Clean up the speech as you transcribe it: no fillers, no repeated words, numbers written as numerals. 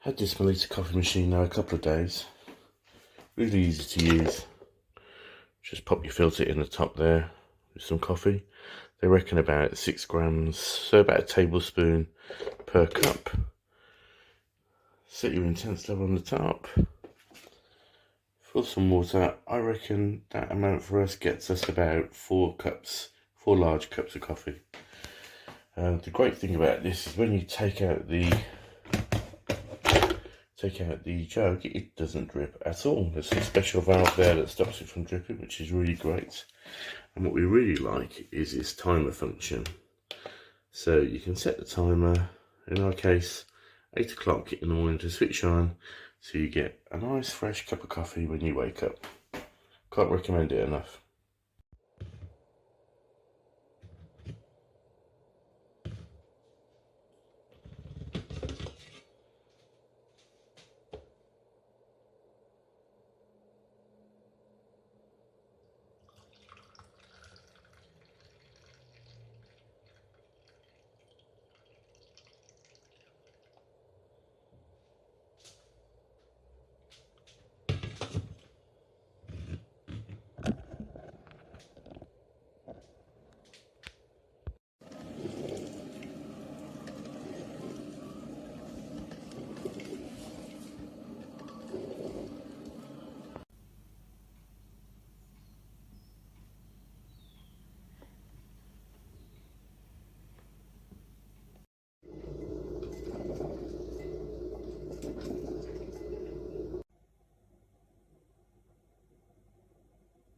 Had this Melitta coffee machine now a couple of days. Really easy to use. Just pop your filter in the top there with some coffee. They reckon about 6 grams, so about a tablespoon per cup. Set your intense level on the top. Fill some water. I reckon that amount for us gets us about 4 large cups of coffee. The great thing about this is when you take out the jug, it doesn't drip at all. There's a special valve there that stops it from dripping, which is really great. And what we really like is its timer function. So you can set the timer, in our case 8 o'clock in the morning, to switch on, so you get a nice fresh cup of coffee when you wake up. Can't recommend it enough.